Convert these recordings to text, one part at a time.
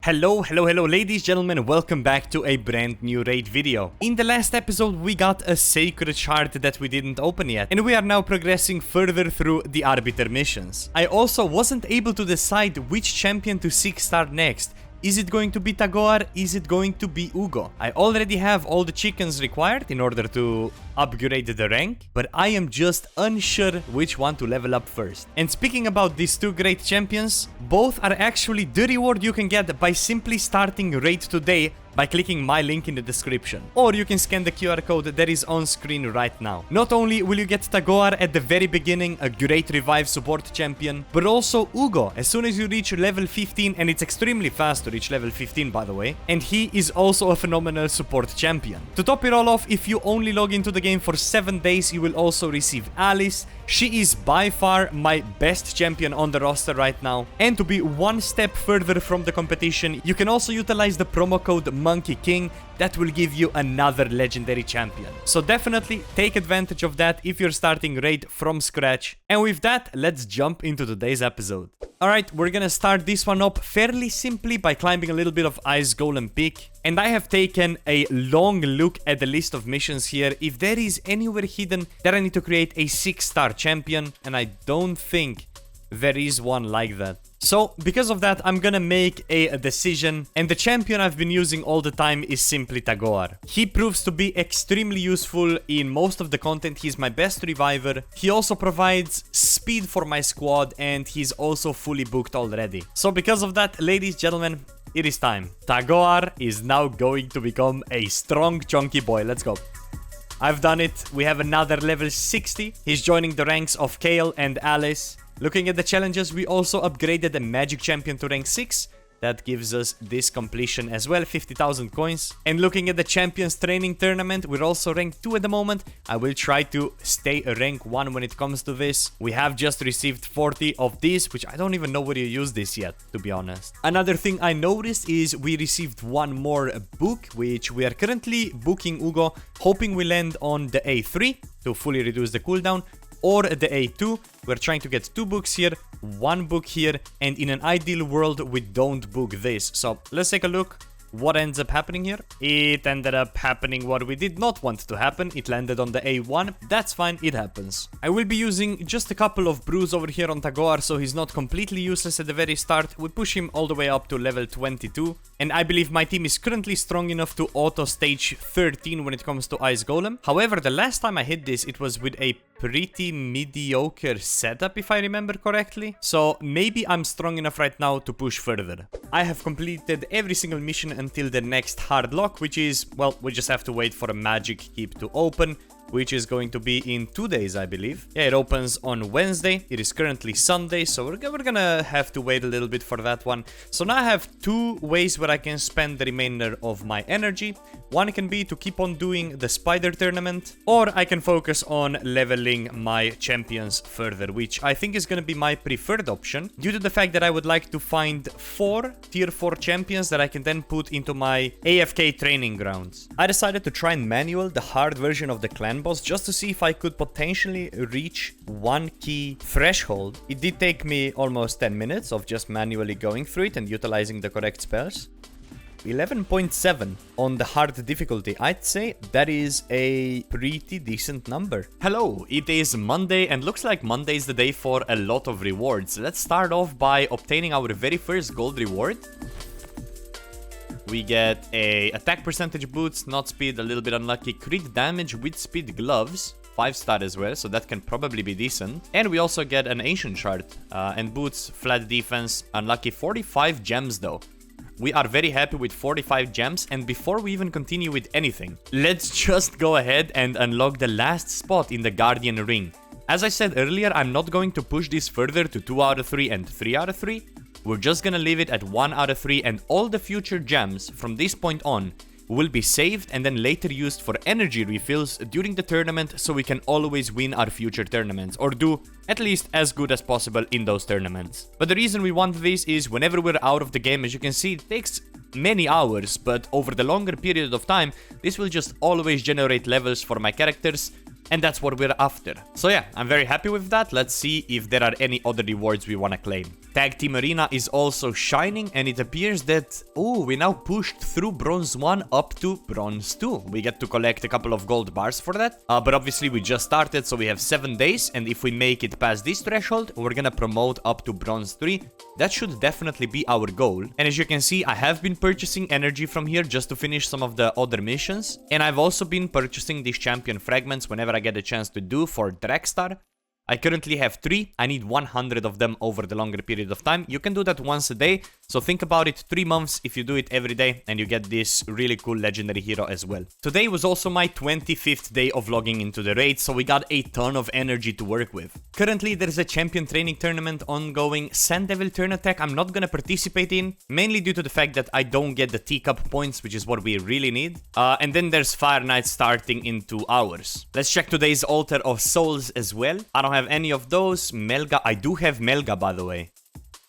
Hello ladies, gentlemen, welcome back to a brand new raid video. In the last episode we got a sacred shard that we didn't open yet, and we are now progressing further through the arbiter missions. I also wasn't able to decide which champion to 6-star next. Is it going to be Tagoar? Is it going to be Ugo? I already have all the chickens required in order to upgrade the rank, but I am just unsure which one to level up first. And speaking about these two great champions, both are actually the reward you can get by simply starting raid today by clicking my link in the description. Or you can scan the QR code that is on screen right now. Not only will you get Tagoar at the very beginning, a great revive support champion, but also Ugo as soon as you reach level 15, and it's extremely fast to reach level 15 by the way, and he is also a phenomenal support champion. To top it all off, if you only log into the game for 7 days, you will also receive Alice. She is by far my best champion on the roster right now. And to be one step further from the competition, you can also utilize the promo code Monkey King. That will give you another legendary champion. So definitely take advantage of that if you're starting raid from scratch. And with that, let's jump into today's episode. Alright, we're gonna start this one up fairly simply by climbing a little bit of Ice Golem Peak. And I have taken a long look at the list of missions here. If there is anywhere hidden that I need to create a 6-star champion, and I don't think there is one like that. So, because of that, I'm gonna make a decision, and the champion I've been using all the time is simply Tagoar. He proves to be extremely useful in most of the content. He's my best reviver. He also provides speed for my squad, and he's also fully booked already. So because of that, ladies, gentlemen, it is time. Tagoar is now going to become a strong, chunky boy. Let's go. I've done it. We have another level 60. He's joining the ranks of Kale and Alice. Looking at the challenges, we also upgraded the Magic Champion to rank 6. That gives us this completion as well, 50,000 coins. And looking at the Champions Training Tournament, we're also rank 2 at the moment. I will try to stay a rank 1 when it comes to this. We have just received 40 of these, which I don't even know where you use this yet, to be honest. Another thing I noticed is we received one more book, which we are currently booking Ugo, hoping we land on the A3 to fully reduce the cooldown, or the A2. We're trying to get 2 books here, 1 book here, and in an ideal world we don't book this. So let's take a look what ends up happening here. It ended up happening what we did not want to happen. It landed on the A1. That's fine, it happens. I will be using just a couple of brews over here on Tagoar, so he's not completely useless at the very start. We push him all the way up to level 22, and I believe my team is currently strong enough to auto stage 13 when it comes to Ice Golem. However, the last time I hit this, it was with a pretty mediocre setup, if I remember correctly. So maybe I'm strong enough right now to push further. I have completed every single mission until the next hard lock, which is, well, we just have to wait for a magic keep to open, which is going to be in 2 days, I believe. Yeah, it opens on Wednesday. It is currently Sunday, so we're gonna have to wait a little bit for that one. So now I have 2 ways where I can spend the remainder of my energy. One can be to keep on doing the spider tournament, or I can focus on leveling my champions further, which I think is gonna be my preferred option, due to the fact that I would like to find 4 tier 4 champions that I can then put into my AFK training grounds. I decided to try and manual the hard version of the clan boss just to see if I could potentially reach 1 key threshold. It did take me almost 10 minutes of just manually going through it and utilizing the correct spells. 11.7 on the hard difficulty. I'd say that is a pretty decent number. Hello, it is Monday, and looks like Monday is the day for a lot of rewards. Let's start off by obtaining our very first gold reward. We get a attack percentage boots, not speed, a little bit unlucky, crit damage with speed gloves, 5-star as well, so that can probably be decent. And we also get an ancient shard and boots, flat defense, unlucky, 45 gems though. We are very happy with 45 gems, and before we even continue with anything, let's just go ahead and unlock the last spot in the Guardian Ring. As I said earlier, I'm not going to push this further to 2 out of 3 and 3 out of 3. We're just gonna leave it at 1 out of 3, and all the future gems from this point on will be saved and then later used for energy refills during the tournament, so we can always win our future tournaments, or do at least as good as possible in those tournaments. But the reason we want this is whenever we're out of the game, as you can see, it takes many hours, but over the longer period of time, this will just always generate levels for my characters, and that's what we're after. So yeah, I'm very happy with that. Let's see if there are any other rewards we want to claim. Tag Team Arena is also shining, and it appears that, oh, we now pushed through Bronze 1 up to Bronze 2. We get to collect a couple of gold bars for that, but obviously we just started, so we have 7 days, and if we make it past this threshold, we're gonna promote up to Bronze 3. That should definitely be our goal. And as you can see, I have been purchasing energy from here just to finish some of the other missions, and I've also been purchasing these champion fragments whenever I get a chance to do for Dragstar. I currently have 3. I need 100 of them over the longer period of time. You can do that once a day. So think about it, 3 months if you do it every day, and you get this really cool legendary hero as well. Today was also my 25th day of logging into the raid, so we got a ton of energy to work with. Currently there's a champion training tournament ongoing. Sand Devil Turn Attack I'm not gonna participate in, mainly due to the fact that I don't get the teacup points, which is what we really need. And then there's Fire Night starting in 2 hours. Let's check today's Altar of Souls as well. I don't have any of those. Melga, I do have Melga, by the way.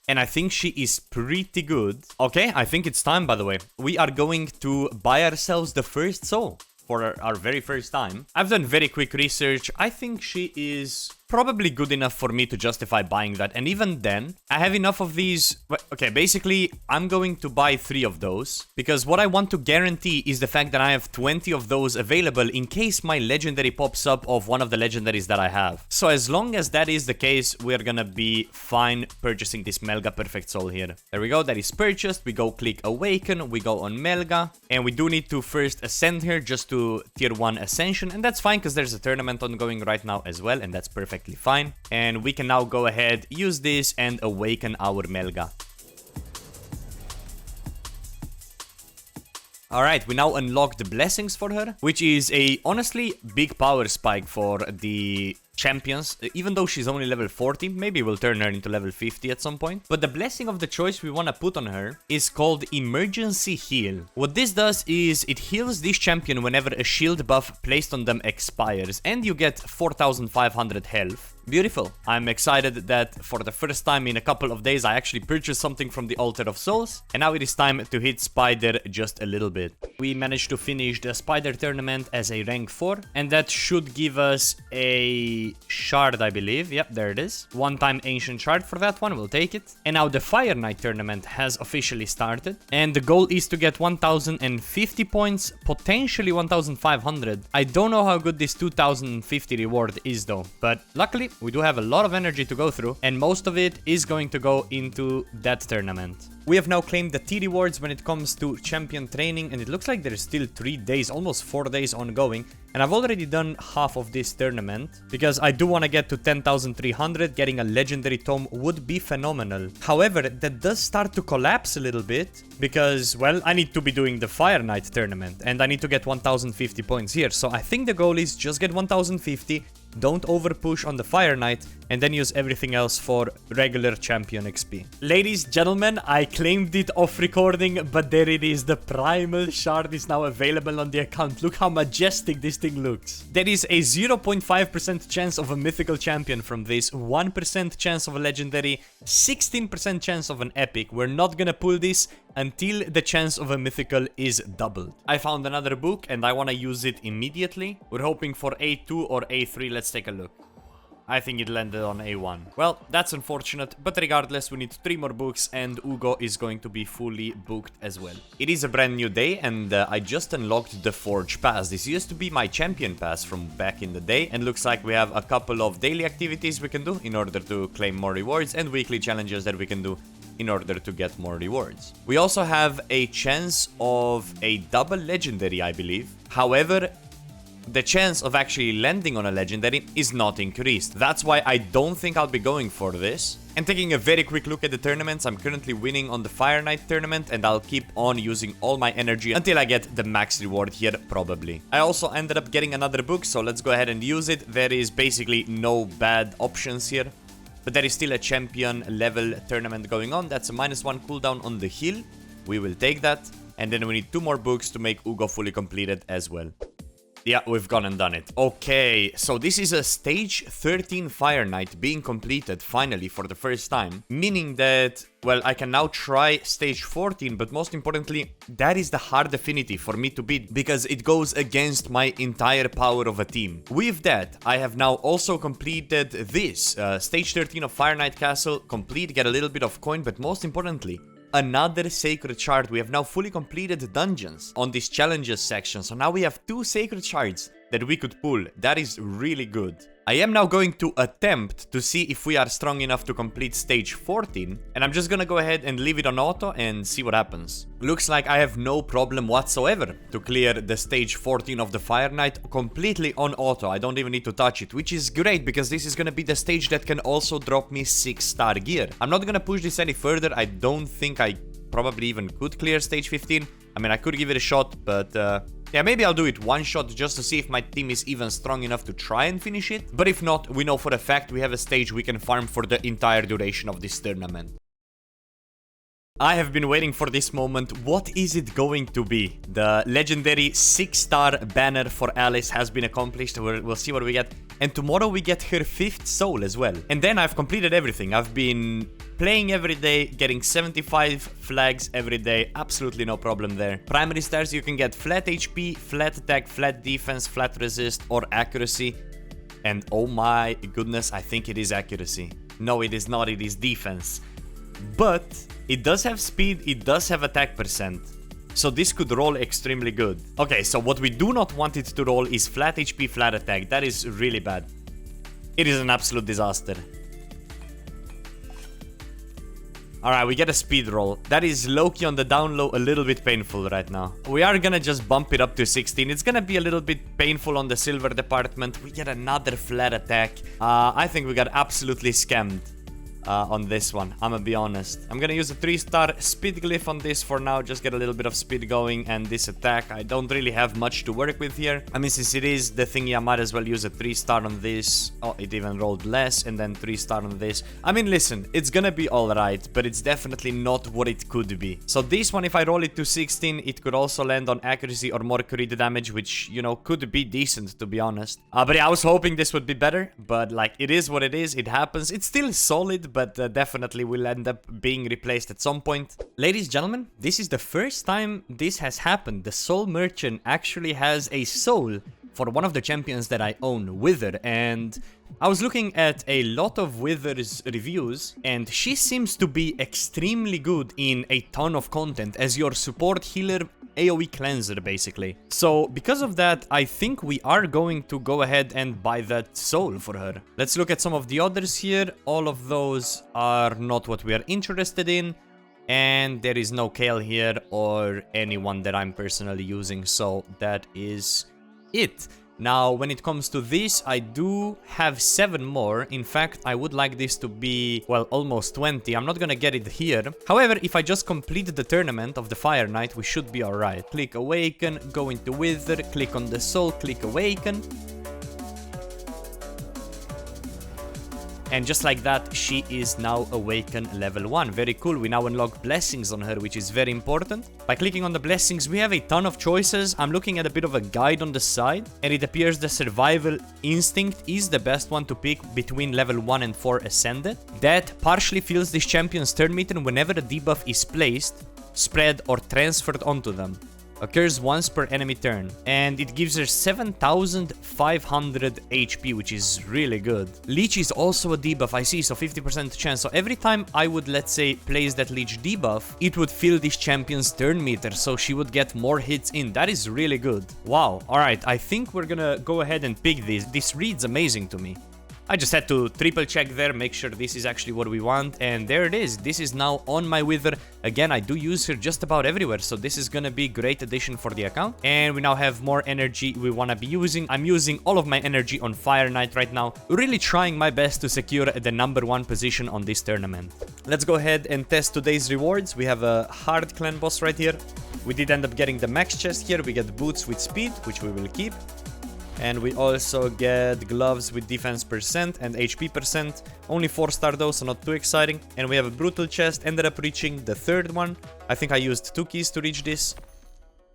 And I think she is pretty good. Okay, I think it's time, by the way. We are going to buy ourselves the first soul for our very first time. I've done very quick research. I think she is probably good enough for me to justify buying that. And even then, I have enough of these. Okay, basically, I'm going to buy 3 of those, because what I want to guarantee is the fact that I have 20 of those available in case my legendary pops up of one of the legendaries that I have. So as long as that is the case, we're gonna be fine purchasing this Melga Perfect Soul here. There we go, that is purchased. We go click Awaken, we go on Melga, and we do need to first ascend here just to tier 1 ascension, and that's fine because there's a tournament ongoing right now as well, and that's perfect. Fine, and we can now go ahead, use this, and awaken our Melga. Alright, we now unlock the blessings for her, which is a honestly big power spike for the champions. Even though she's only level 40, maybe we'll turn her into level 50 at some point. But the blessing of the choice we want to put on her is called Emergency Heal. What this does is it heals this champion whenever a shield buff placed on them expires, and you get 4,500 health. Beautiful. I'm excited that for the first time in a couple of days I actually purchased something from the Altar of Souls, and now it is time to hit Spider just a little bit. We managed to finish the Spider tournament as a rank 4, and that should give us a shard, I believe. Yep, there it is. One-time ancient shard for that one, we'll take it. And now the Fire Knight tournament has officially started, and the goal is to get 1,050 points, potentially 1,500. I don't know how good this 2,050 reward is though, but luckily we do have a lot of energy to go through, and most of it is going to go into that tournament. We have now claimed the T rewards when it comes to champion training, and it looks like there's still 3 days, almost 4 days ongoing. And I've already done half of this tournament, because I do want to get to 10,300. Getting a legendary tome would be phenomenal. However, that does start to collapse a little bit, because, well, I need to be doing the Fire Knight tournament, and I need to get 1,050 points here. So I think the goal is just get 1,050, don't over push on the Fire Knight, and then use everything else for regular champion XP. Ladies, gentlemen, I claimed it off recording, but there it is. The Primal Shard is now available on the account. Look how majestic this thing looks. There is a 0.5% chance of a mythical champion from this, 1% chance of a legendary, 16% chance of an epic. We're not gonna pull this until the chance of a mythical is doubled. I found another book and I want to use it immediately. We're hoping for A2 or A3. Let's take a look. I think it landed on A1. Well, that's unfortunate, but regardless, we need 3 more books, and Ugo is going to be fully booked as well. It is a brand new day, and I just unlocked the Forge Pass. This used to be my champion pass from back in the day, and looks like we have a couple of daily activities we can do in order to claim more rewards, and weekly challenges that we can do in order to get more rewards. We also have a chance of a double legendary, I believe. However, the chance of actually landing on a legendary is not increased. That's why I don't think I'll be going for this. And taking a very quick look at the tournaments, I'm currently winning on the Fire Knight tournament, and I'll keep on using all my energy until I get the max reward here, probably. I also ended up getting another book, so let's go ahead and use it. There is basically no bad options here, but there is still a champion level tournament going on. That's a -1 cooldown on the heal. We will take that, and then we need 2 more books to make Ugo fully completed as well. Yeah, we've gone and done it. Okay, so this is a stage 13 Fire Knight being completed finally for the first time. Meaning that, well, I can now try stage 14, but most importantly, that is the hard affinity for me to beat because it goes against my entire power of a team. With that, I have now also completed this stage 13 of Fire Knight Castle, complete, get a little bit of coin, but most importantly, another sacred shard. We have now fully completed dungeons on this challenges section. So now we have 2 sacred shards that we could pull. That is really good. I am now going to attempt to see if we are strong enough to complete stage 14. And I'm just gonna go ahead and leave it on auto and see what happens. Looks like I have no problem whatsoever to clear the stage 14 of the Fire Knight completely on auto. I don't even need to touch it, which is great because this is gonna be the stage that can also drop me 6-star gear. I'm not gonna push this any further. I don't think I probably even could clear stage 15. I mean, I could give it a shot, but yeah, maybe I'll do it one shot just to see if my team is even strong enough to try and finish it. But if not, we know for a fact we have a stage we can farm for the entire duration of this tournament. I have been waiting for this moment. What is it going to be? The legendary 6-star banner for Alice has been accomplished. We'll see what we get. And tomorrow we get her 5th soul as well. And then I've completed everything. I've been playing every day, getting 75 flags every day. Absolutely no problem there. Primary stars, you can get flat HP, flat attack, flat defense, flat resist, or accuracy. And oh my goodness, I think it is accuracy. No, it is not. It is defense. But it does have speed, it does have attack percent. So this could roll extremely good. Okay, so what we do not want it to roll is flat HP, flat attack. That is really bad. It is an absolute disaster. Alright, we get a speed roll. That is low-key on the down low, a little bit painful right now. We are gonna just bump it up to 16. It's gonna be a little bit painful on the silver department. We get another flat attack. I think we got absolutely scammed on this one, I'm gonna be honest. I'm gonna use a 3-star speed glyph on this for now, just get a little bit of speed going, and this attack, I don't really have much to work with here. I mean, since it is the thingy, I might as well use a 3-star on this. Oh, it even rolled less, and then 3-star on this. I mean, listen, it's gonna be alright, but it's definitely not what it could be. So this one, if I roll it to 16, it could also land on accuracy or more crit damage, which, you know, could be decent, to be honest. But yeah, I was hoping this would be better, but like, it is what it is, it happens. It's still solid, but definitely will end up being replaced at some point. Ladies and gentlemen, this is the first time this has happened. The soul merchant actually has a soul for one of the champions that I own, Wither, and I was looking at a lot of Wither's reviews, and she seems to be extremely good in a ton of content as your support healer, AoE cleanser, basically. So because of that, I think we are going to go ahead and buy that soul for her. Let's look at some of the others here. All of those are not what we are interested in, and there is no Kale here or anyone that I'm personally using, so that is it. Now, when it comes to this, I do have 7 more. In fact, I would like this to be, well, almost 20. I'm not gonna get it here. However, if I just complete the tournament of the Fire Knight, we should be alright. Click Awaken, go into Wither, click on the soul, click Awaken. And just like that, she is now Awaken level 1. Very cool. We now unlock blessings on her, which is very important. By clicking on the blessings, we have a ton of choices. I'm looking at a bit of a guide on the side, and it appears the survival instinct is the best one to pick between level 1 and 4 ascended. That partially fills this champion's turn meter whenever a debuff is placed, spread, or transferred onto them. Occurs once per enemy turn, and it gives her 7,500 HP, which is really good. Leech is also a debuff, I see, so 50% chance. So every time I would, let's say, place that Leech debuff, it would fill this champion's turn meter, so she would get more hits in. That is really good. Wow, alright, I think we're gonna go ahead and pick this. This reads amazing to me. I just had to triple check there, make sure this is actually what we want, and there it is. This is now on my Wither. Again, I do use her just about everywhere, so this is gonna be a great addition for the account. And we now have more energy we wanna be using. I'm using all of my energy on Fire Knight right now, really trying my best to secure the #1 position on this tournament. Let's go ahead and test today's rewards. We have a hard clan boss right here. We did end up getting the max chest here. We get boots with speed, which we will keep. And we also get gloves with defense percent and HP percent. Only 4-star though, so not too exciting. And we have a brutal chest. Ended up reaching the 3rd one. I think I used 2 keys to reach this.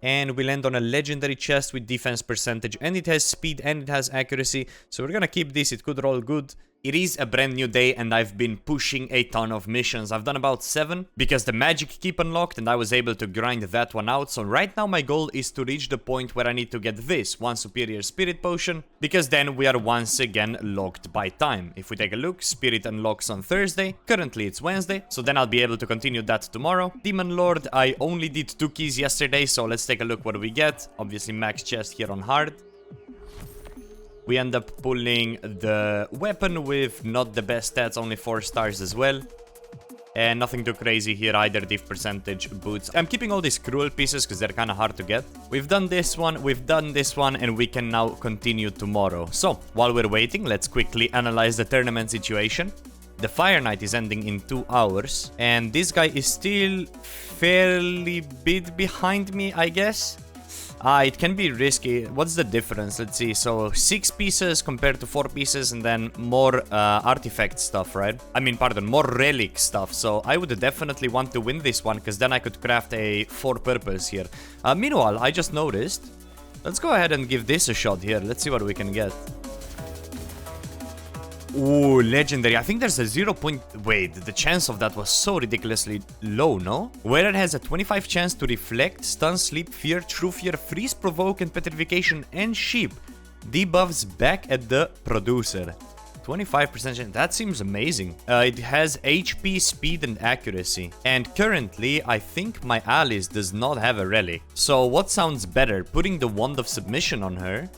And we land on a legendary chest with defense percentage, and it has speed and it has accuracy. So we're gonna keep this, it could roll good. It is a brand new day and I've been pushing a ton of missions. I've done about 7 because the magic keep unlocked and I was able to grind that one out. So right now my goal is to reach the point where I need to get this, 1 superior spirit potion, because then we are once again locked by time. If we take a look, spirit unlocks on Thursday, currently it's Wednesday, so then I'll be able to continue that tomorrow. Demon Lord, I only did 2 keys yesterday, so let's take a look what we get. Obviously max chest here on hard. We end up pulling the weapon with not the best stats, only 4 stars as well. And nothing too crazy here either, diff percentage, boots. I'm keeping all these cruel pieces because they're kind of hard to get. We've done this one, and we can now continue tomorrow. So, while we're waiting, let's quickly analyze the tournament situation. The Fire Knight is ending in 2 hours, and this guy is still fairly bit behind me, I guess. It can be risky. What's the difference? Let's see. So 6 pieces compared to 4 pieces, and then more artifact stuff, right? I mean, pardon, more relic stuff. So I would definitely want to win this one, because then I could craft a 4 purples here. Meanwhile, I just noticed. Let's go ahead and give this a shot here. Let's see what we can get. Ooh, legendary. I think there's a 0. Wait, the chance of that was so ridiculously low, no? Where it has a 25 chance to reflect, stun, sleep, fear, true fear, freeze, provoke, and petrification, and sheep. Debuffs back at the producer. 25% chance. That seems amazing. It has HP, speed, and accuracy. And currently, I think my Alice does not have a relic. So what sounds better? Putting the Wand of Submission on her,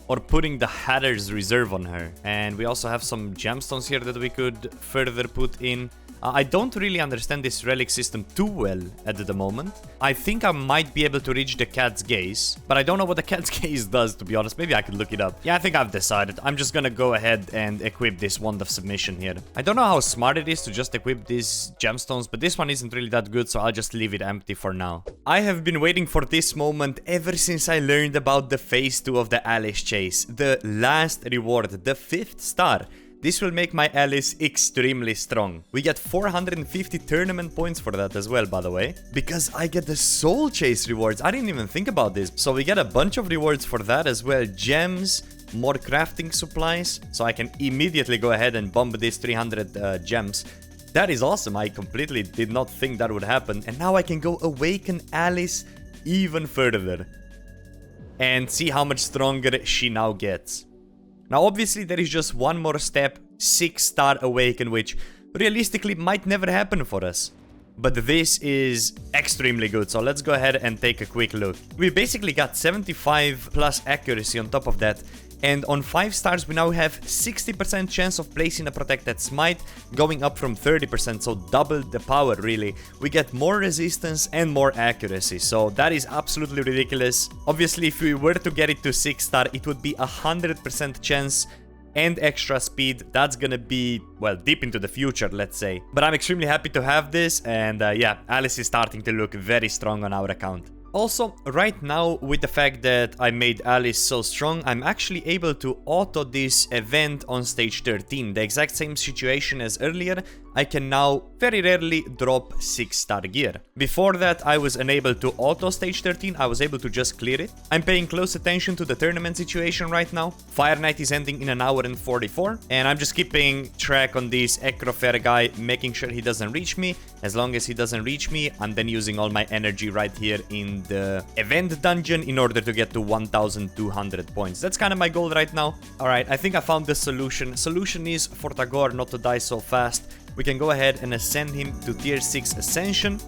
or putting the Hatter's Reserve on her? And we also have some gemstones here that we could further put in. I don't really understand this relic system too well at the moment. I think I might be able to reach the Cat's Gaze, but I don't know what the Cat's Gaze does, to be honest. Maybe I could look it up. Yeah, I think I've decided. I'm just gonna go ahead and equip this Wand of Submission here. I don't know how smart it is to just equip these gemstones, but this one isn't really that good, so I'll just leave it empty for now. I have been waiting for this moment ever since I learned about the phase 2 of the Alice chase. The last reward, the 5th star. This will make my Alice extremely strong. We get 450 tournament points for that as well, by the way. Because I get the soul chase rewards. I didn't even think about this. So we get a bunch of rewards for that as well. Gems, more crafting supplies. So I can immediately go ahead and bump these 300 gems. That is awesome. I completely did not think that would happen. And now I can go awaken Alice even further. And see how much stronger she now gets. Now, obviously, there is just one more step, 6-star awaken, which realistically might never happen for us. But this is extremely good, so let's go ahead and take a quick look. We basically got 75 plus accuracy on top of that. And on 5 stars, we now have 60% chance of placing a protected smite, going up from 30%, so double the power, really. We get more resistance and more accuracy, so that is absolutely ridiculous. Obviously, if we were to get it to 6 star, it would be 100% chance and extra speed. That's gonna be, well, deep into the future, let's say. But I'm extremely happy to have this, and yeah, Alice is starting to look very strong on our account. Also, right now, with the fact that I made Alice so strong, I'm actually able to auto this event on stage 13. The exact same situation as earlier. I can now very rarely drop 6-star gear. Before that, I was unable to auto stage 13. I was able to just clear it. I'm paying close attention to the tournament situation right now. Fire Knight is ending in 1 hour and 44. And I'm just keeping track on this Ecrofair guy, making sure he doesn't reach me. As long as he doesn't reach me, I'm then using all my energy right here in the event dungeon in order to get to 1,200 points. That's kind of my goal right now. Alright, I think I found the solution. Solution is for Tagoar not to die so fast. We can go ahead and ascend him to tier 6 ascension.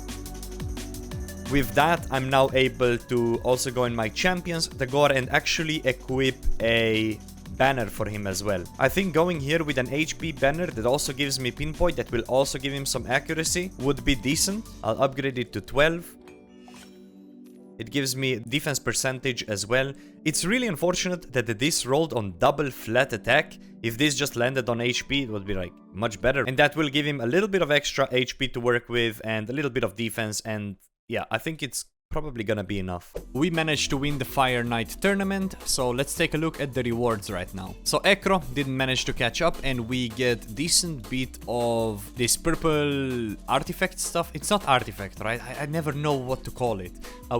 With that, I'm now able to also go in my champions, Tagoar, and actually equip a banner for him as well. I think going here with an HP banner that also gives me pinpoint, that will also give him some accuracy, would be decent. I'll upgrade it to 12. It gives me defense percentage as well. It's really unfortunate that this rolled on double flat attack. If this just landed on HP, it would be like much better. And that will give him a little bit of extra HP to work with and a little bit of defense. And yeah, I think it's probably gonna be enough. We managed to win the Fire Knight tournament, so let's take a look at the rewards right now. So Ekro didn't manage to catch up, and we get decent bit of this purple artifact stuff. It's not artifact, right? I never know what to call it.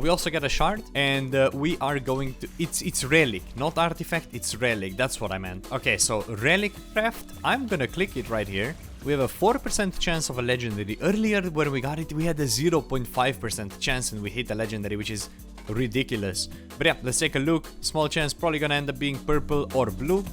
We also get a shard, and we are going to... It's relic, not artifact, it's relic. That's what I meant. Okay, so relic craft. I'm gonna click it right here. We have a 4% chance of a legendary. Earlier, when we got it, we had a 0.5% chance and we hit a legendary, which is ridiculous. But yeah, let's take a look. Small chance, probably gonna end up being purple or blue.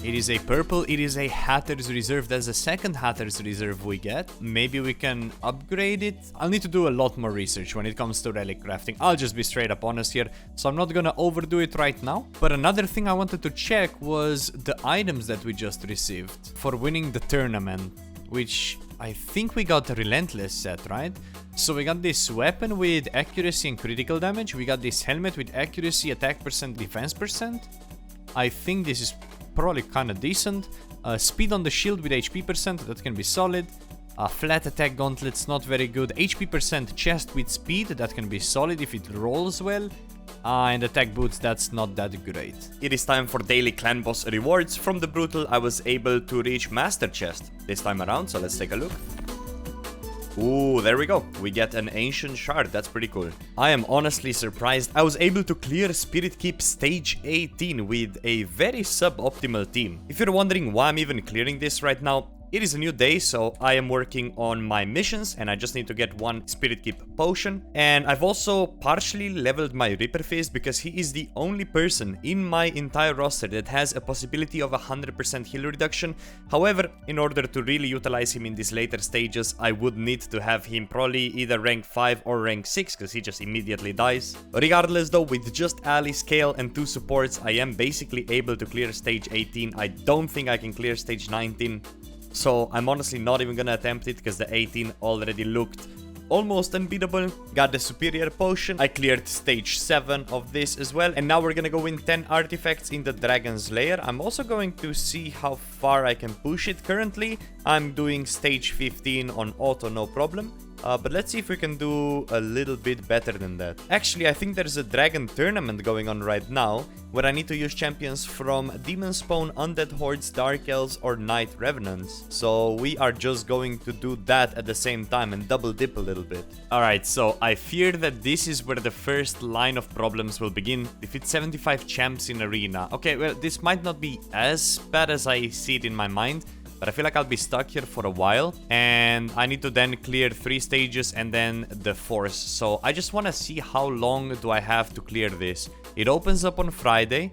It is a purple, it is a Hatter's Reserve. That's the second Hatter's Reserve we get. Maybe we can upgrade it. I'll need to do a lot more research when it comes to relic crafting. I'll just be straight up honest here. So I'm not gonna overdo it right now. But another thing I wanted to check was the items that we just received for winning the tournament, which I think we got a Relentless set, right? So we got this weapon with accuracy and critical damage. We got this helmet with accuracy, attack percent, defense percent. I think this is probably kind of decent. Speed on the shield with HP percent, that can be solid. Flat attack gauntlets, not very good. HP percent chest with speed, that can be solid if it rolls well. And attack boots, that's not that great. It is time for daily clan boss rewards. From the brutal, I was able to reach master chest this time around, so let's take a look. Ooh, there we go. We get an ancient shard. That's pretty cool. I am honestly surprised. I was able to clear Spirit Keep stage 18 with a very suboptimal team. If you're wondering why I'm even clearing this right now, it is a new day, so I am working on my missions and I just need to get one Spirit Keep potion. And I've also partially leveled my Reaper Fist because he is the only person in my entire roster that has a possibility of 100% heal reduction. However, in order to really utilize him in these later stages, I would need to have him probably either rank 5 or rank 6 because he just immediately dies. Regardless though, with just Ali, Scale and 2 supports, I am basically able to clear stage 18. I don't think I can clear stage 19. So I'm honestly not even gonna attempt it because the 18 already looked almost unbeatable. Got the superior potion. I cleared stage 7 of this as well. And now we're gonna go win 10 artifacts in the Dragon's Lair. I'm also going to see how far I can push it. Currently, I'm doing stage 15 on auto, no problem. But let's see if we can do a little bit better than that. Actually, I think there's a dragon tournament going on right now, where I need to use champions from Demon Spawn, Undead Hordes, Dark Elves, or Night Revenants. So we are just going to do that at the same time and double dip a little bit. Alright, so I fear that this is where the first line of problems will begin. Defeat 75 champs in arena. Okay, well, this might not be as bad as I see it in my mind, but I feel like I'll be stuck here for a while, and I need to then clear 3 stages and then the force. So I just want to see how long do I have to clear this. It opens up on Friday.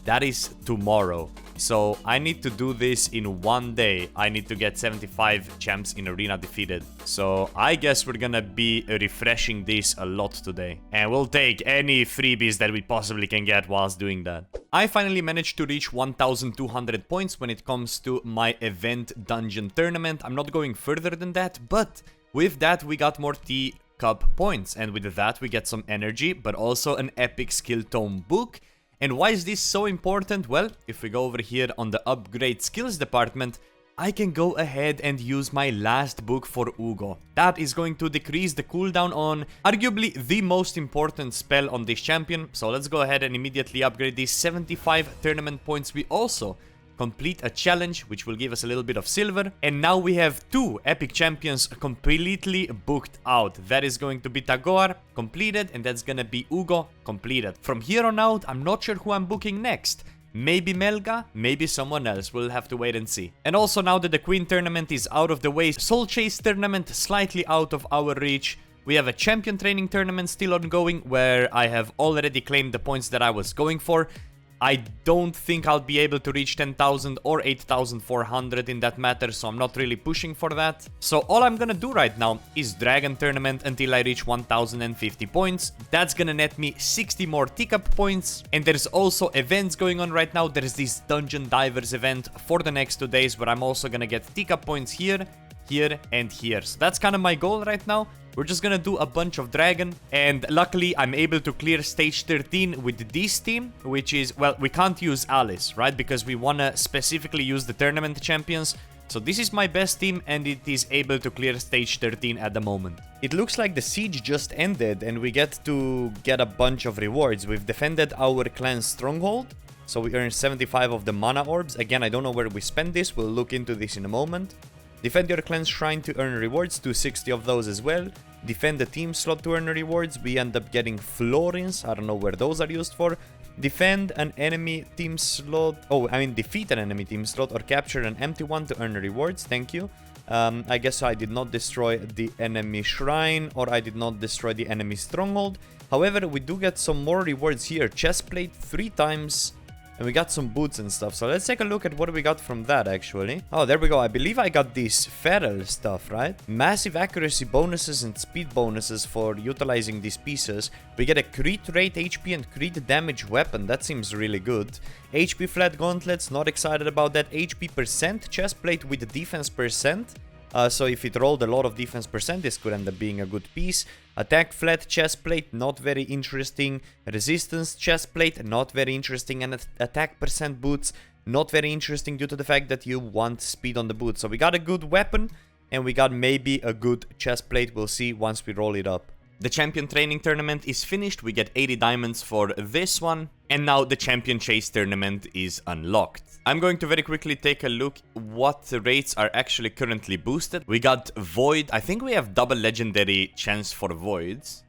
That is tomorrow. So I need to do this in 1 day. I need to get 75 champs in arena defeated. So I guess we're gonna be refreshing this a lot today. And we'll take any freebies that we possibly can get whilst doing that. I finally managed to reach 1200 points when it comes to my event dungeon tournament. I'm not going further than that, but with that we got more teacup points. And with that we get some energy, but also an epic skill tome book. And why is this so important? Well, if we go over here on the upgrade skills department, I can go ahead and use my last book for Ugo. That is going to decrease the cooldown on arguably the most important spell on this champion. So let's go ahead and immediately upgrade these 75 tournament points. We also complete a challenge, which will give us a little bit of silver. And now we have 2 epic champions completely booked out. That is going to be Tagoar, completed, and that's gonna be Ugo, completed. From here on out, I'm not sure who I'm booking next. Maybe Melga, maybe someone else. We'll have to wait and see. And also now that the Queen tournament is out of the way, Soul Chase tournament slightly out of our reach. We have a champion training tournament still ongoing, where I have already claimed the points that I was going for. I don't think I'll be able to reach 10,000 or 8,400 in that matter, so I'm not really pushing for that. So all I'm gonna do right now is Dragon Tournament until I reach 1,050 points. That's gonna net me 60 more teacup points. And there's also events going on right now. There's this Dungeon Divers event for the next 2 days, where I'm also gonna get teacup points here, here, and here. So that's kind of my goal right now. We're just gonna do a bunch of dragon, and luckily I'm able to clear stage 13 with this team, which is, well, we can't use Alice, right? Because we wanna specifically use the tournament champions. So this is my best team and it is able to clear stage 13 at the moment. It looks like the siege just ended and we get to get a bunch of rewards. We've defended our clan's stronghold, so we earn 75 of the mana orbs. Again, I don't know where we spend this, we'll look into this in a moment. Defend your clan's shrine to earn rewards, 260 of those as well. Defend the team slot to earn rewards, we end up getting florins, I don't know where those are used for. Defend an enemy team slot, defeat an enemy team slot or capture an empty one to earn rewards, thank you. I guess I did not destroy the enemy shrine or I did not destroy the enemy stronghold. However, we do get some more rewards here, chestplate 3 times. And we got some boots and stuff, so let's take a look at what we got from that actually. Oh, there we go. I believe I got these feral stuff, right? Massive accuracy bonuses and speed bonuses for utilizing these pieces. We get a crit rate, HP and crit damage weapon. That seems really good. HP flat gauntlets, not excited about that. HP percent chestplate with defense percent. So if it rolled a lot of defense percent, this could end up being a good piece. Attack flat chestplate, not very interesting. Resistance chestplate, not very interesting. And attack percent boots, not very interesting due to the fact that you want speed on the boots. So we got a good weapon and we got maybe a good chestplate. We'll see once we roll it up. The champion training tournament is finished. We get 80 diamonds for this one. And now the champion chase tournament is unlocked. I'm going to very quickly take a look what rates are actually currently boosted. We got Void. I think we have double legendary chance for Voids.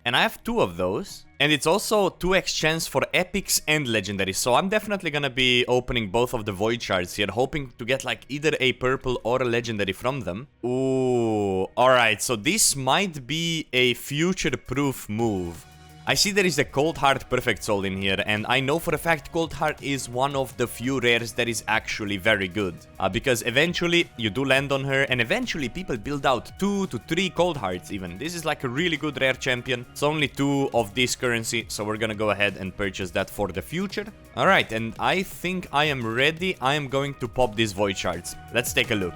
And I have 2 of those. And it's also 2x chance for epics and legendary. So I'm definitely gonna be opening both of the Void shards here, hoping to get like either a purple or a legendary from them. Ooh, alright, so this might be a future-proof move. I see there is a Cold Heart Perfect Soul in here, and I know for a fact Cold Heart is one of the few rares that is actually very good. Because eventually you do land on her, and eventually people build out 2 to 3 Cold Hearts even. This is like a really good rare champion. It's only 2 of this currency, so we're gonna go ahead and purchase that for the future. Alright, and I think I am ready. I am going to pop these Void Shards. Let's take a look.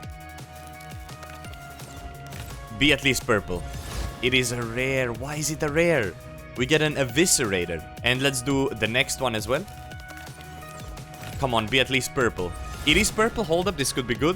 Be at least purple. It is a rare. Why is it a rare? We get an Eviscerator. And let's do the next one as well. Come on, be at least purple. It is purple. Hold up, this could be good.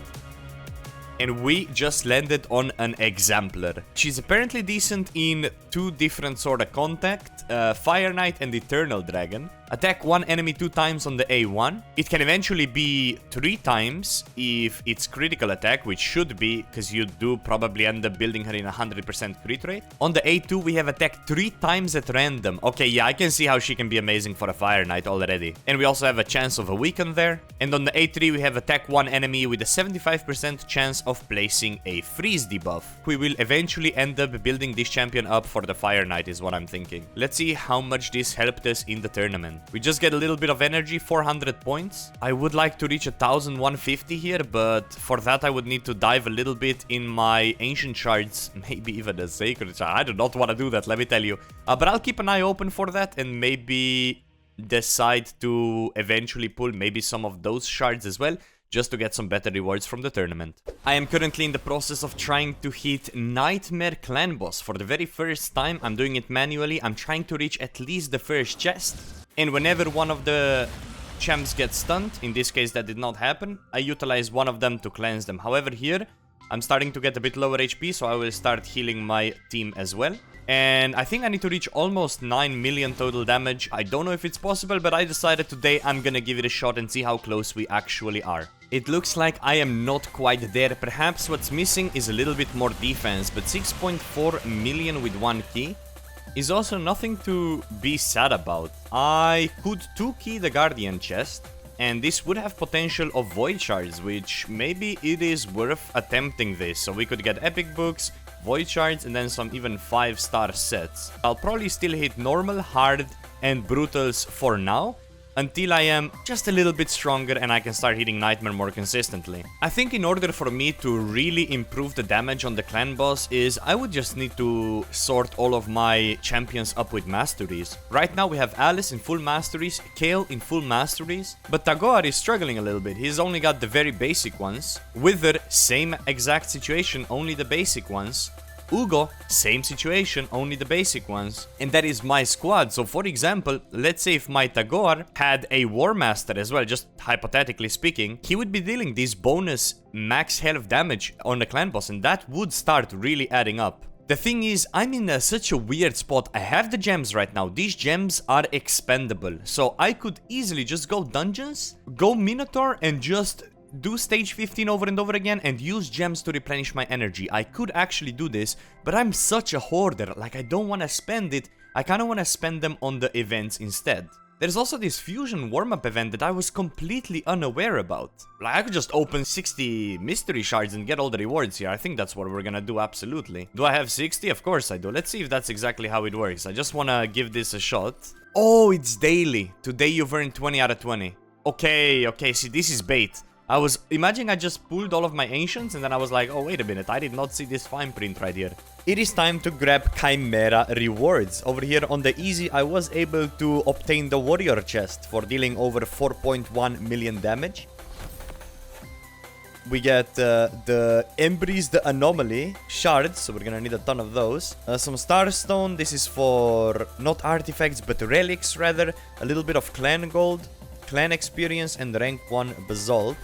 And we just landed on an Exemplar. She's apparently decent in 2 different sort of contact. Fire Knight and Eternal Dragon. Attack 1 enemy 2 times on the A1. It can eventually be 3 times if it's critical attack, which should be, because you do probably end up building her in 100% crit rate. On the A2, we have attack 3 times at random. Okay, yeah, I can see how she can be amazing for a Fire Knight already. And we also have a chance of a weaken there. And on the A3, we have attack 1 enemy with a 75% chance of placing a freeze debuff. We will eventually end up building this champion up for the Fire Knight is what I'm thinking. Let's see how much this helped us in the tournament. We just get a little bit of energy, 400 points. I would like to reach 1,150 here, but for that I would need to dive a little bit in my ancient shards, maybe even a sacred shard. I do not want to do that, let me tell you. But I'll keep an eye open for that and maybe decide to eventually pull maybe some of those shards as well, just to get some better rewards from the tournament. I am currently in the process of trying to hit Nightmare Clan Boss for the very first time. I'm doing it manually. I'm trying to reach at least the first chest. And whenever one of the champs gets stunned, in this case that did not happen, I utilize one of them to cleanse them. However, here, I'm starting to get a bit lower HP, so I will start healing my team as well. And I think I need to reach almost 9 million total damage. I don't know if it's possible, but I decided today I'm gonna give it a shot and see how close we actually are. It looks like I am not quite there. Perhaps what's missing is a little bit more defense, but 6.4 million with 1 key is also nothing to be sad about. I could 2-key the Guardian chest, and this would have potential of Void Shards, which maybe it is worth attempting this. So we could get Epic Books, Void Shards, and then some even 5-star sets. I'll probably still hit normal, hard, and brutals for now, until I am just a little bit stronger and I can start hitting Nightmare more consistently. I think in order for me to really improve the damage on the clan boss is I would just need to sort all of my champions up with masteries. Right now we have Alice in full masteries, Kale in full masteries, but Tagoar is struggling a little bit. He's only got the very basic ones. Wither, same exact situation, only the basic ones. Ugo, same situation, only the basic ones. And that is my squad. So for example, let's say if my Tagoar had a War Master as well, just hypothetically speaking, he would be dealing this bonus max health damage on the clan boss, and that would start really adding up. The thing is, I'm in such a weird spot. I have the gems right now. These gems are expendable. So I could easily just go dungeons, go Minotaur, and just do stage 15 over and over again and use gems to replenish my energy. I could actually do this, but I'm such a hoarder. Like, I don't want to spend it. I kind of want to spend them on the events instead. There's also this fusion warm-up event that I was completely unaware about. Like, I could just open 60 mystery shards and get all the rewards here. I think that's what we're gonna do, absolutely. Do I have 60? Of course I do. Let's see if that's exactly how it works. I just want to give this a shot. Oh, it's daily. Today you've earned 20 out of 20. Okay, see, this is bait. I was imagining I just pulled all of my ancients and then I was like, oh, wait a minute, I did not see this fine print right here. It is time to grab Chimera rewards. Over here on the easy, I was able to obtain the warrior chest for dealing over 4.1 million damage. We get the Embreeze, the Anomaly shards, so we're gonna need a ton of those. Some Starstone, this is for not artifacts but relics rather. A little bit of clan gold, clan experience, and rank 1 basalt.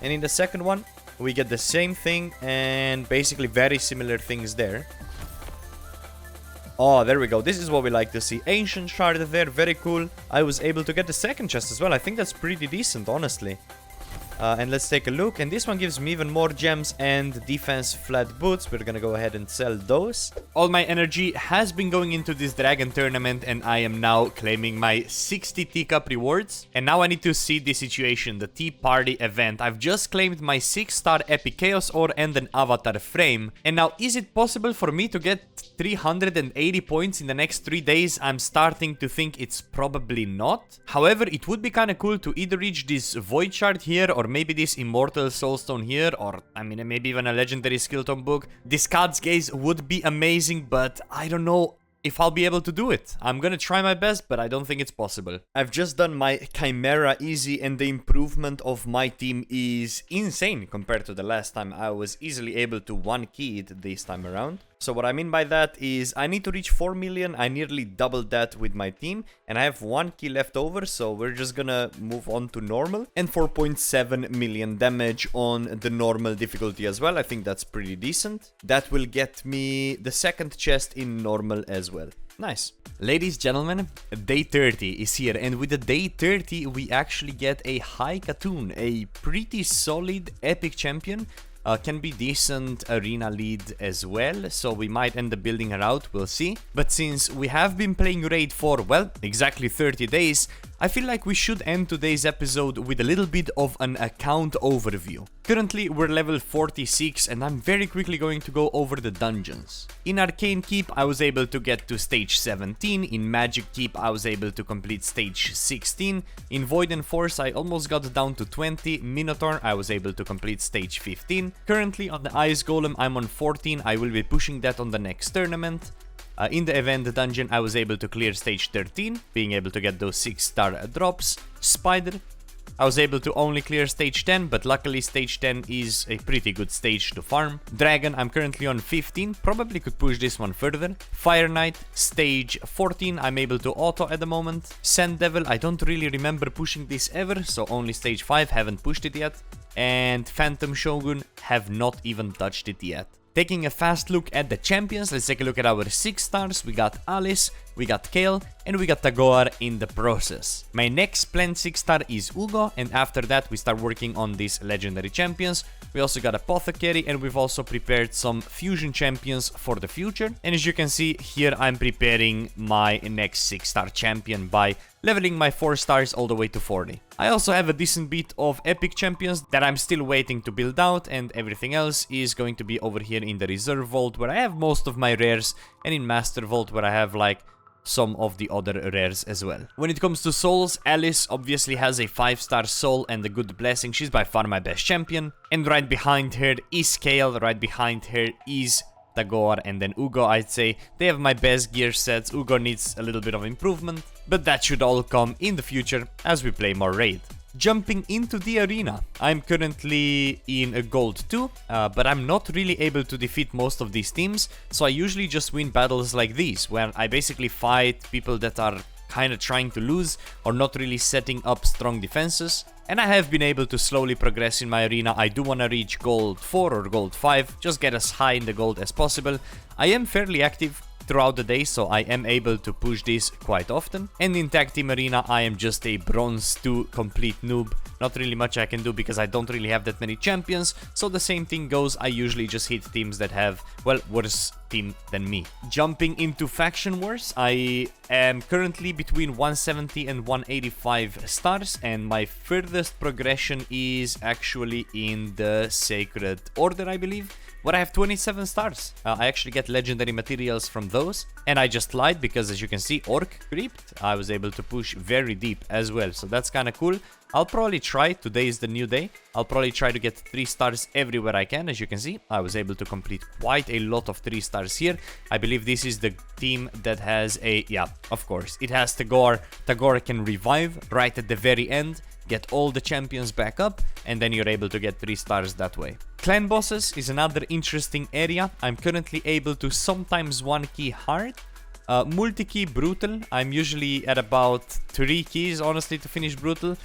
And in the second one we get the same thing and basically very similar things there. Oh, there we go. This is what we like to see. Ancient shard there, very cool. I was able to get the second chest as well. I think that's pretty decent, honestly. And let's take a look. And this one gives me even more gems and defense flat boots. We're gonna go ahead and sell those. All my energy has been going into this dragon tournament, and I am now claiming my 60 teacup rewards. And now I need to see the situation, the tea party event. I've just claimed my 6-star epic chaos ore and an avatar frame. And now, is it possible for me to get 380 points in the next 3 days? I'm starting to think it's probably not. However, it would be kind of cool to either reach this void shard here, or maybe this immortal soulstone here, or I mean maybe even a legendary skeleton book. This God's Gaze would be amazing, but I don't know if I'll be able to do it. I'm gonna try my best, but I don't think it's possible. I've just done my Chimera easy, and the improvement of my team is insane compared to the last time. I was easily able to 1-key it this time around. So what I mean by that is I need to reach 4 million. I nearly doubled that with my team, and I have 1 key left over, so we're just gonna move on to normal. And 4.7 million damage on the normal difficulty as well. I think that's pretty decent. That will get me the second chest in normal as well. Nice. Ladies, gentlemen, day 30 is here, and with the day 30 we actually get a high Katoon, a pretty solid epic champion. Can be decent arena lead as well, so we might end up building her out, we'll see. But since we have been playing Raid for, well, exactly 30 days, I feel like we should end today's episode with a little bit of an account overview. Currently, we're level 46, and I'm very quickly going to go over the dungeons. In Arcane Keep, I was able to get to stage 17. In Magic Keep, I was able to complete stage 16. In Void and Force, I almost got down to 20. Minotaur, I was able to complete stage 15. Currently, on the Ice Golem, I'm on 14. I will be pushing that on the next tournament. In the event dungeon, I was able to clear stage 13, being able to get those 6-star drops. Spider, I was able to only clear stage 10, but luckily stage 10 is a pretty good stage to farm. Dragon, I'm currently on 15, probably could push this one further. Fire Knight, stage 14, I'm able to auto at the moment. Sand Devil, I don't really remember pushing this ever, so only stage 5, haven't pushed it yet. And Phantom Shogun, have not even touched it yet. Taking a fast look at the champions, let's take a look at our 6 stars. We got Alice, we got Kale, and we got Tagoar in the process. My next planned 6 star is Ugo, and after that we start working on these legendary champions. We also got Apothecary, and we've also prepared some fusion champions for the future. And as you can see here, I'm preparing my next 6 star champion by leveling my 4 stars all the way to 40. I also have a decent bit of epic champions that I'm still waiting to build out, and everything else is going to be over here in the reserve vault where I have most of my rares, and in master vault where I have like some of the other rares as well. When it comes to souls, Alice obviously has a 5-star soul and a good blessing. She's by far my best champion. And right behind her is Kale, right behind her is Tagoar, and then Ugo. I'd say they have my best gear sets. Ugo needs a little bit of improvement, but that should all come in the future as we play more Raid. Jumping into the arena, I'm currently in a gold 2, but I'm not really able to defeat most of these teams, so I usually just win battles like these, where I basically fight people that are kind of trying to lose or not really setting up strong defenses. And I have been able to slowly progress in my arena. I do want to reach gold 4 or gold 5, just get as high in the gold as possible. I am fairly active throughout the day, so I am able to push this quite often. And in tag team arena, I am just a bronze 2 complete noob. Not really much I can do because I don't really have that many champions, so the same thing goes. I usually just hit teams that have, well, worse team than me. Jumping into faction wars, I am currently between 170 and 185 stars, and my furthest progression is actually in the Sacred Order, I believe, where I have 27 stars. I actually get legendary materials from those, and I just lied because, as you can see, Orc creeped. I was able to push very deep as well, so that's kind of cool. I'll probably try, today is the new day, I'll probably try to get 3 stars everywhere I can. As you can see, I was able to complete quite a lot of 3 stars here. I believe this is the team that has a, yeah, of course, it has Tagoar. Tagoar can revive right at the very end, get all the champions back up, and then you're able to get 3 stars that way. Clan bosses is another interesting area. I'm currently able to sometimes 1 key hard. Multi-key brutal, I'm usually at about 3 keys, honestly, to finish brutal.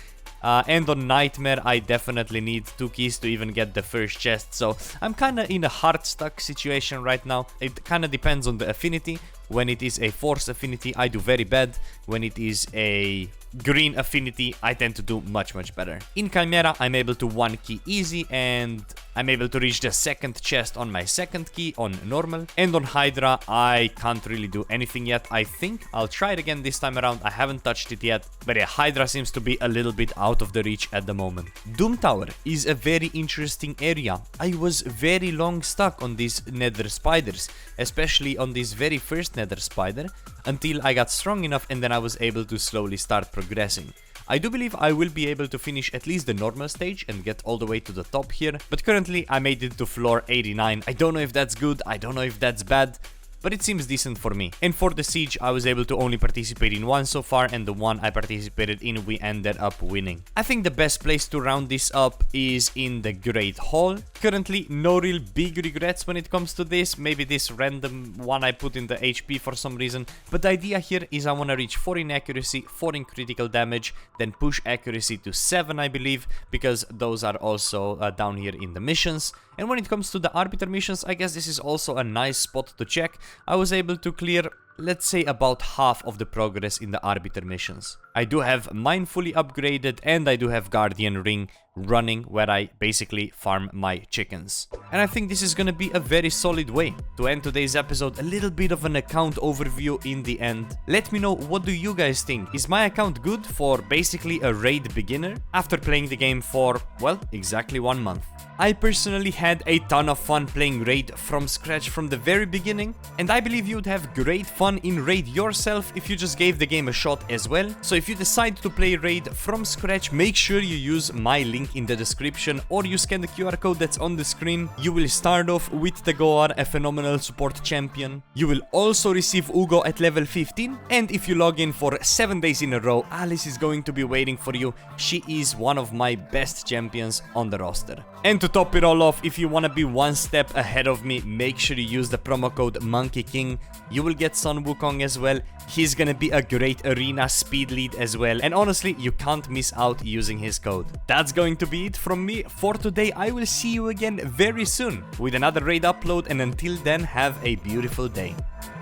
And on Nightmare, I definitely need 2 keys to even get the first chest. So I'm kind of in a hard stuck situation right now. It kind of depends on the affinity. When it is a force affinity, I do very bad. When it is a green affinity, I tend to do much better. In Chimera, I'm able to 1 key easy, and I'm able to reach the 2nd chest on my 2nd key on normal. And on Hydra, I can't really do anything yet. I think I'll try it again this time around. I haven't touched it yet, but yeah, Hydra seems to be a little bit out of the reach at the moment. Doom Tower is a very interesting area. I was very long stuck on these nether spiders, especially on this very first nether spider, until I got strong enough, and then I was able to slowly start progressing. I do believe I will be able to finish at least the normal stage and get all the way to the top here, but currently I made it to floor 89. I don't know if that's good, I don't know if that's bad, but it seems decent for me. And for the siege, I was able to only participate in 1 so far, and the one I participated in, we ended up winning. I think the best place to round this up is in the Great Hall. Currently, no real big regrets when it comes to this. Maybe this random one I put in the HP for some reason. But the idea here is I want to reach 4 in accuracy, 4 in critical damage, then push accuracy to 7, I believe, because those are also down here in the missions. And when it comes to the Arbiter missions, I guess this is also a nice spot to check. I was able to clear, let's say, about half of the progress in the Arbiter missions. I do have mine fully upgraded, and I do have Guardian Ring running, where I basically farm my chickens. And I think this is gonna be a very solid way to end today's episode. A little bit of an account overview in the end. Let me know, what do you guys think? Is my account good for basically a raid beginner after playing the game for, well, exactly 1 month? I personally had a ton of fun playing Raid from scratch from the very beginning, and I believe you'd have great fun in Raid yourself if you just gave the game a shot as well. So if you decide to play Raid from scratch, make sure you use my link in the description, or you scan the QR code that's on the screen. You will start off with Tagoar, a phenomenal support champion. You will also receive Ugo at level 15, and if you log in for 7 days in a row, Alice is going to be waiting for you. She is one of my best champions on the roster. And to top it all off, if you want to be 1 step ahead of me, make sure you use the promo code Monkey King. You will get Sun Wukong as well. He's gonna be a great arena speed lead as well, and honestly, you can't miss out using his code. That's going to be it from me for today. I will see you again very soon with another raid upload, and until then, have a beautiful day.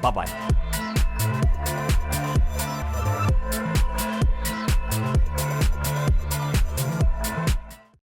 Bye bye.